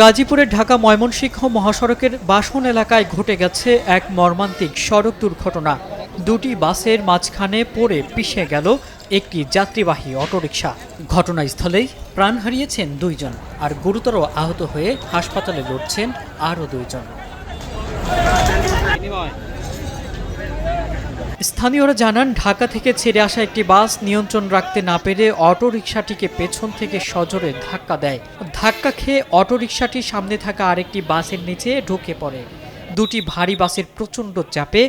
গাজীপুরের ঢাকা ময়মনসিংহ মহাসড়কের বাসন এলাকায় ঘটে গেছে এক মর্মান্তিক সড়ক দুর্ঘটনা। দুটি বাসের মাঝখানে পড়ে পিষে গেল একটি যাত্রীবাহী অটোরিকশা। ঘটনাস্থলেই প্রাণ হারিয়েছেন দুইজন, আর গুরুতর আহত হয়ে হাসপাতালে লড়ছেন আরও দুইজন। স্থানীয়রা জানান, ঢাকা থেকে ছেড়ে আসা একটি বাস নিয়ন্ত্রণ রাখতে না পেরে অটোরিকশাটিকে পেছন থেকে সজোরে ধাক্কা দেয়। ধাক্কা খেয়ে অটোরিকশাটি সামনে থাকা আরেকটি বাসের নিচে ঢুকে পড়ে। দুটি ভারী বাসের প্রচণ্ড চাপে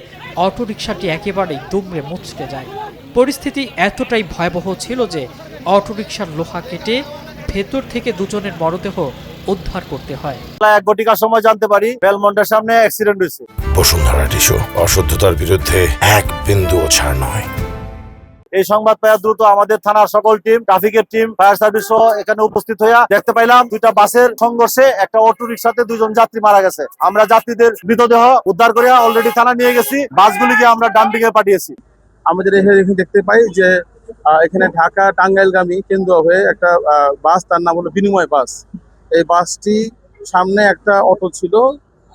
অটোরিকশাটি একেবারেই দুমড়ে মুচড়ে যায়। পরিস্থিতি এতটাই ভয়াবহ ছিল যে অটোরিকশার লোহা কেটে ভেতর থেকে দুজনের মরদেহ উদ্ধার করতে হয়। 1 ঘটিকার সময় জানতে পারি বেলমন্ডের সামনে অ্যাক্সিডেন্ট হয়েছে। বসুন্ধরা টিস্যু অশুদ্ধতার বিরুদ্ধে এক বিন্দুও ছাড় নয়। এই সংবাদ পেয়ে দ্রুত আমাদের থানার সকল টিম, ট্রাফিকের টিম, ফায়ার সার্ভিস সহ এখানে উপস্থিত হইয়া দেখতে পাইলাম দুইটা বাসের সংঘর্ষে একটা অটো রিকশাতে দুইজন যাত্রী মারা গেছে। আমরা যাত্রীদের মৃতদেহ উদ্ধার করে অলরেডি থানা নিয়ে গেছি। বাসগুলিকে আমরা ডাম্পিং এ পাঠিয়েছি। আমাদের এখানে দেখতে পাই যে এখানে ঢাকা টাঙ্গাইলগামী কেন্দ্র হয়ে একটা বাস, তার নাম হলো বিনিময় বাস। এই বাসটি সামনে একটা অটো ছিল,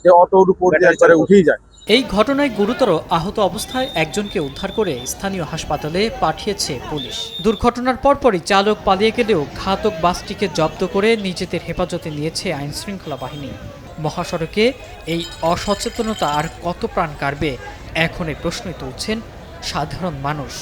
যে অটোর উপর দিয়ে একবারে উঠেই যায়। এই ঘটনায় গুরুতর আহত অবস্থায় একজনকে উদ্ধার করে স্থানীয় হাসপাতালে পাঠিয়েছে পুলিশ। দুর্ঘটনার পরপরই চালক পালিয়ে গেলেও ঘাতক বাসটিকে জব্দ করে নিজেদের হেফাজতে নিয়েছে আইনশৃঙ্খলা বাহিনী। মহাসড়কে এই অসচেতনতা আর কত প্রাণ কাড়বে, এখন এই প্রশ্নই তুলছেন সাধারণ মানুষ।